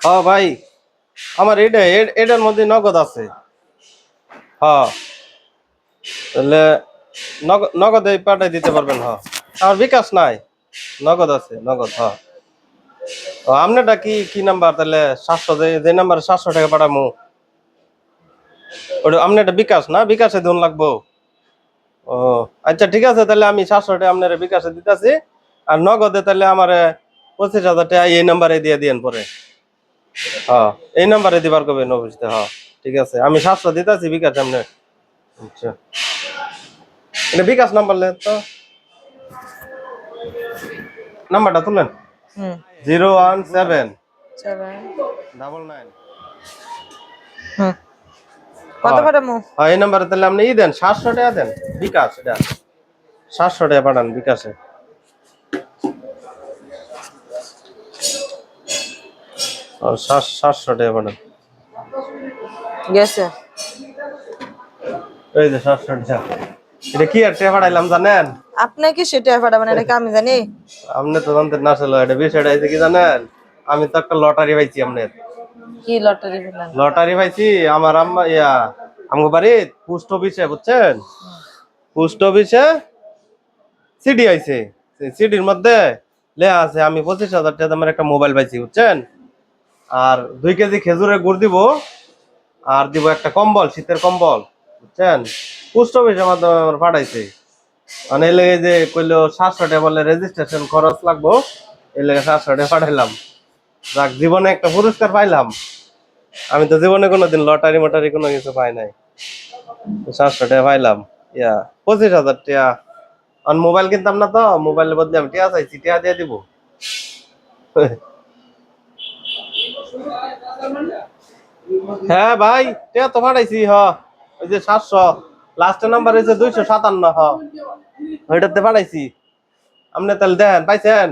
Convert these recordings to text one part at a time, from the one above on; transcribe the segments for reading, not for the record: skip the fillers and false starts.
হ্যাঁ ভাই, আমার এটার মধ্যে নগদ আছে। হ্যাঁ, তাহলে নগদে পাঠাই দিতে পারবেন। হ্যাঁ, আমার বিকাশ নাই, নগদ আছে, নগদ। হ্যাঁ, ও আপনারটা কি কি নাম্বার? তাহলে 700, যে নাম্বারে 700 টাকা পাঠামু, ওটা আপনারটা বিকাশ না? বিকাশে ধন লাগবো। ও আচ্ছা, ঠিক আছে, তাহলে আমি 700 টাকা আপনার বিকাশে দিতেছি। আর নগদে তাহলে আমার 25,000 টাকা এই নাম্বারে দিয়ে দিয়েন পরে। হ্যাঁ, এই নাম্বারে দিবার কবে নবুঝতে। হ্যাঁ, ঠিক আছে, আমি 700 দিতেছি বিকাশ আপনার। আচ্ছা, এটা বিকাশ নাম্বার লেন তো, নাম্বারটা তুলেন। হুম 017 7 99। হুম কত হ্যাঁ, পাঠামু? হ্যাঁ, এই নাম্বারে তাহলে আপনি দেন, 700 টাকা দেন বিকাশ। এটা 700 টাকা পাঠান বিকাশে। ও 700 টাকা পাঠান। গেছে। এই যে 700 টাকা। এটা কি আর টাকা পাঠাইলাম জানেন? আপনি কি সেটা পাঠাবেন এটা কি আমি জানি? আপনি তো জানতেন না আসলে, এটা বিষয়টা হয়েছে কি জানেন? আমি তো একটা লটারি পাইছি আপনার। কি লটারি পেলেন? লটারি পাইছি। আমার আম্মা আমার বাড়ি পোস্ট অফিসে, বুঝছেন? পোস্ট অফিসে সিডি আইছে। সিডির মধ্যে লেখা আছে আমি 25,000 টাকা দামের একটা মোবাইল পাইছি, বুঝছেন? আর 2 কেজি খেজুরের গুড় দিব, আর দিব একটা কম্বল, শীতের কম্বল, বুঝছেন? পোস্ট অফিসের মাধ্যমে আমার পাঠাইছে। মানে এই লেগে যে কইলো 700 টাকা বলে রেজিস্ট্রেশন খরচ লাগবো, এই লেগে 700 টাকা পাঠাইলাম। যাক, জীবনে একটা পুরস্কার পাইলাম। আমি তো জীবনে কোনোদিন লটারি মটারি কোনো কিছু পাই নাই। 700 টাকা পাইলাম। 25,000 টাকা। আর মোবাইল কিনতাম না তো, মোবাইলের বদলে আমি টিয়া চাইছি, টিয়া দিয়ে দিব। হ্যাঁ ভাই, টিয়া তো পাঠাইছি। ওই যে 700, লাস্টের নাম্বার হয়েছে 257। ওইটাতে পাঠাইছি। আপনি তাহলে দেন, পাইছেন?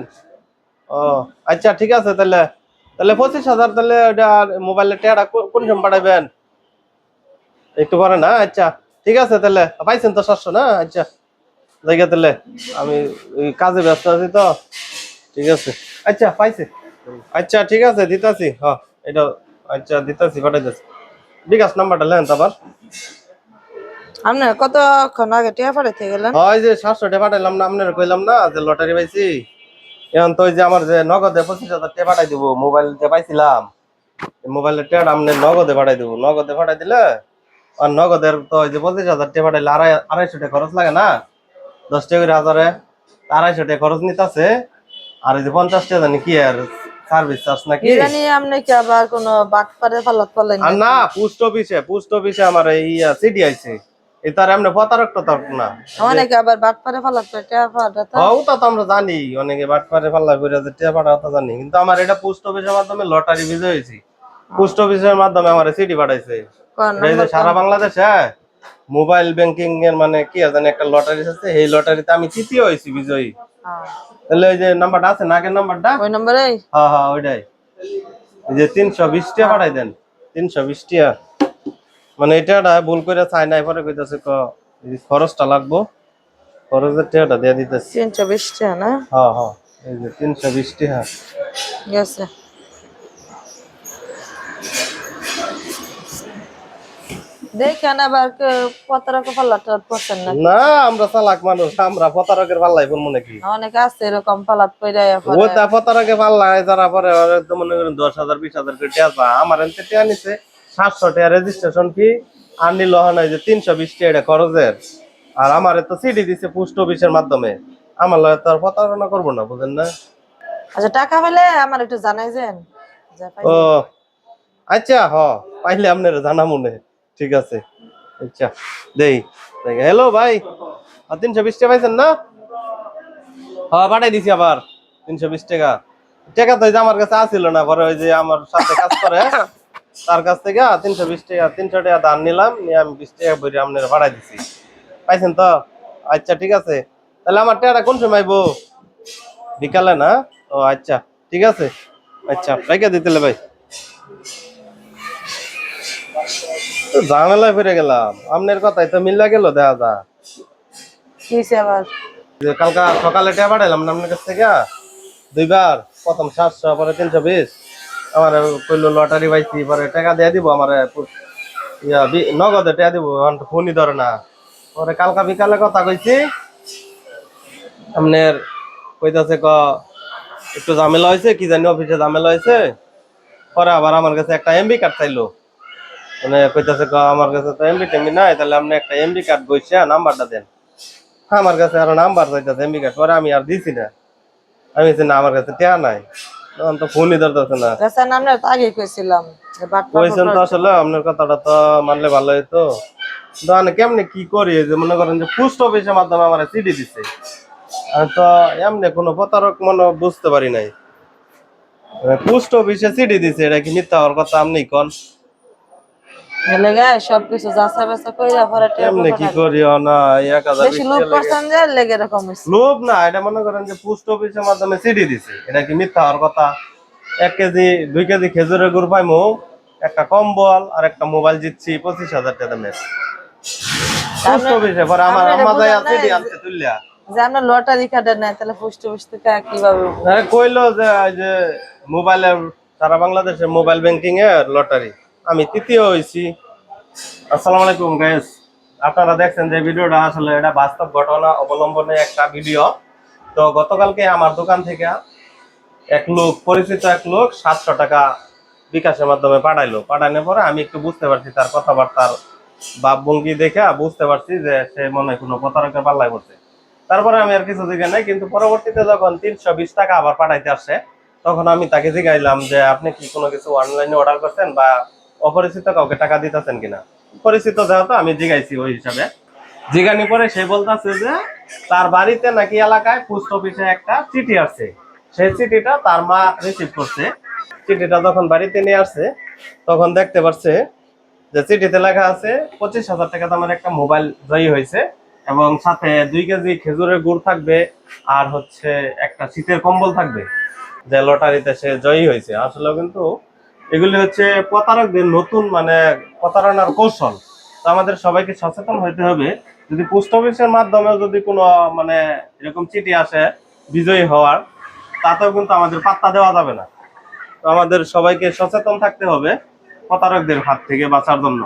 ও আচ্ছা, ঠিক আছে, তাহলে তাহলে 25,000, তাহলে ওইটা মোবাইলের টিয়াটা কোন সময় পাঠাইবেন? একটু পরে না? আচ্ছা, ঠিক আছে, তাহলে পাইছেন তো 700 না? আচ্ছা, জায়গা তাহলে আমি ওই কাজে ব্যস্ত আছি তো। ঠিক আছে, আচ্ছা পাইছে। আচ্ছা, ঠিক আছে, দিতাছি। হ্যাঁ, এটা আচ্ছা দিতাছি, পাঠাইতেছি। বিকাশ নাম্বারটা লেন তো আবার। আপনি কতক্ষণ আগে টিয়া পাঠাইতে গেলেন? হয় যে 700 টাকা পাঠাইলাম না, আপনার কইলাম না যে লটারি পাইছি। এখন তো ওই যে আমার যে নগদে 25,000 টাকা পাঠাই দিব, মোবাইল যে পাইছিলাম, মোবাইলের টাকা আপনি নগদে পাঠাই দিব। নগদে পাঠাই দিলে, আর নগদের তো ওই যে 25,000 টাকা পাঠাইলে 250 টাকা খরচ লাগে না? 10 টাকা করে হাজারে 250 টাকা খরচ নিতেছে। আর ওই যে 50 টাকা জানি কি আর সার্ভিস চার্জ নাকি। কি জানি আপনি কি আবার কোনো বাটপারে ফালাত পালেন আর না, নাকি? পোস্ট অফিসে আমার এই সিডি আইছে। এই তার এমনি প্রতারক টতারক না। যে অনেকে আবার বাটপারে ফালাত করে টিয়া পাঠাতো। ওটা তো আমরা জানি, অনেকে বাটপারে পাল্লা করে যে টিয়া পাঠা তো জানি, কিন্তু আমার এটা পোস্ট অফিসের মাধ্যমে লটারি বিজয় হয়েছি। পোস্ট অফিসের মাধ্যমে আমার সিডি পাঠাইছে। কোন এটা এই যে নাম্বার কোন? সারা বাংলাদেশে মোবাইল ব্যাংকিং এর মানে কি জানি একটা লটারি আছে, এই লটারিতে আমি তৃতীয় হয়েছি বিজয়ী। হ্যাঁ তাহলে ওই যে নাম্বারটা আছে না, আগের নাম্বারটা? ওই নম্বরে। হ্যাঁ হ্যাঁ, ওইটাই। এই যে 320 টাকা হ্যাঁ পাঠাই দেন। 320 টাকা। মানে এটা ভুল করে চাই নাই, পরে কইতাছে এই খরচটা লাগবো, খরচের টাকাটা দিয়ে দিতেছি। 320 টাকা না? হ্যাঁ হ্যাঁ, এই যে 320 টাকা। গেছে। দেখেন আবার প্রতারক ফালাত পড়ছেন নাকি? না, আমরা চালাক মানুষ, আমরা প্রতারকের পাল্লাই পড়বো নাকি? অনেকে আছে এরকম ফালাত পড়ে ওই পরে। তা প্রতারকের পাল্লাই যারা পরে ওরা তো মনে করেন 10,000 20,000 করে টাকা পায়। আমার এনতে টাকা নিছে 700 টাকা রেজিস্ট্রেশন ফি, আর নিল হয় যে 320 টাকা এটা খরচের। আর আমার তো সিডি দিছে পোস্ট অফিসের মাধ্যমে। আমার লগে তো আর প্রতারণা করবো না, বুঝেন না? আচ্ছা টাকা পেলে আমার একটু জানাইছেন যা ও পাইছেন। আচ্ছা, পাইলে আপনার জানা মনে। ঠিক আছে, আচ্ছা, দেই। হ্যালো ভাই, 320 টাকা পাইছেন না? হ্যাঁ, পাঠাই দিছি আবার 320 টাকা। টাকা তো ওই যে আমার কাছে আসছিল না, পরে ওই যে আমার সাথে কাজ করে তার কাছ থেকে 320 টাকা, 300 টাকা ধার নিলাম, নিয়ে আমি 20 টাকা ভরে আপনার পাঠাই দিছি। পাইছেন তো? আচ্ছা, ঠিক আছে, তাহলে আমার টাকাটা কোন সময় আইবো? বিকালে না? ও আচ্ছা, ঠিক আছে, আচ্ছা রেখে দিতে ভাই। তো ঝামেলায় ফিরে গেলাম, আপনার কথাই তো মিল্লা গেল দেখা যা। কিসে আবার? যে কালকা সকালে টাকা পাঠাইলাম না আপনার কাছ থেকে 2 বার, প্রথম 700, পরে 320। আমার কইলো লটারি পাইছি, পরে টাকা দিয়ে দিব আমার নগদে টাকা দিব, ফোনই ধরে না। পরে কালকা বিকালে কথা কইছি, আপনার কইতাছে একটু ঝামেলা হয়েছে, কি জানি অফিসে ঝামেলা হয়েছে। পরে আবার আমার কাছে একটা এমবি কার্ড চাইলো, মানে কইতাছে আমার কাছে তো এমবি টেমবি নাই, তাহলে আপনি একটা এমবি কার্ড বইছে নাম্বারটা দেন। আমার কাছে আর নাম্বার চাইতেছে এমবি কার্ড, পরে আমি আর দিছি না। আমি বলছি, না আমার কাছে টাকা নাই, তখন তো ফোনই ধরতেছে না। রাস্তার নাম তো আগে কইছিলাম যে বাটপার কইছেন তো আসলে, আপনার কথাটা তো মানলে ভালো হইতো। দোকানে কেমনে কি করি, যে মনে করেন যে পোস্ট অফিসের মাধ্যমে আমার চিঠি দিছে, আমি তো এমনি কোনো প্রতারক মনে বুঝতে পারি নাই। পোস্ট অফিসে চিঠি দিছে, এটা কি মিথ্যা হওয়ার কথা? আপনি কোন লেগে সবকিছু যাচাই বাছাই কইরা পরে কেমনে কি করিও না, 1020 বেশি লোক পারছেন যে লেগে এরকম হইছে। লোভ না, এটা মনে করেন যে পোস্ট অফিসের মাধ্যমে চিঠি দিছে, এটা কি মিথ্যা হওয়ার কথা? 1 কেজি 2 কেজি খেজুরের গুড় পাইমু, একটা কম্বল আর একটা মোবাইল জিতছি 25,000 টাকা দামের পোস্ট অফিসে। পরে আমার আম্মা যায় চিঠি আনতে তুললা, যে আমরা লটারি কার্ড নাই, তাহলে পোস্ট অফিস থেকে কিভাবে কইলো যে যে মোবাইলের, সারা বাংলাদেশে মোবাইল ব্যাংকিং এর লটারি। আমি তৃতীয় হইছি। আসসালামু আলাইকুম গাইস, আপনারা দেখছেন যে ভিডিওটা, আসলে এটা বাস্তব ঘটনা অবলম্বনে একটা ভিডিও। তো গতকালকে আমার দোকান থেকে পরিচিত এক লোক 700 টাকা বিকাশের মাধ্যমে পাঠানোর পরে আমি একটু বুঝতে পারছি, তার কথাবার্তার ভাবভঙ্গি দেখে বুঝতে পারছি যে সে মনে হয় কোনো প্রতারকের পাল্লায় পড়ছে। তারপরে আমি আর কিছু জিজ্ঞাসা নাই, কিন্তু পরবর্তীতে যখন 320 টাকা আবার পাঠাইতে আসে, তখন আমি তাকে জিজ্ঞাইলাম যে আপনি কি কোনো কিছু অনলাইনে অর্ডার করছেন বা অপরিচিত কাউকে টাকা দিতেছেন কিনা। পরিচিত যেহেতু আমি জিজ্ঞাইছি, ওই হিসাবে জিজ্ঞানি পরে সে বলতেছে যে তার বাড়িতে নাকি এলাকায় পোস্ট অফিসে একটা চিঠি আসছে, সেই চিঠিটা তার মা রিসিভ করছে। চিঠিটা যখন বাড়িতে নিয়ে আসছে, তখন দেখতে পাচ্ছে যে চিঠিতে লেখা আছে 25,000 টাকা দামের একটা মোবাইল জয়ী হয়েছে, এবং সাথে 2 কেজি খেজুরের গুড় থাকবে, আর হচ্ছে একটা শীতের কম্বল থাকবে, যে লটারিতে সে জয়ী হয়েছে। আসলে কিন্তু এগুলি হচ্ছে প্রতারকদের নতুন মানে প্রতারণার কৌশল। তো আমাদের সবাইকে সচেতন হতে হবে। যদি পোস্ট অফিসের মাধ্যমে যদি কোনো মানে এরকম চিঠি আসে বিজয়ী হওয়ার, তাতেও কিন্তু আমাদের পাত্তা দেওয়া যাবে না। তো আমাদের সবাইকে সচেতন থাকতে হবে প্রতারকদের হাত থেকে বাঁচার জন্য।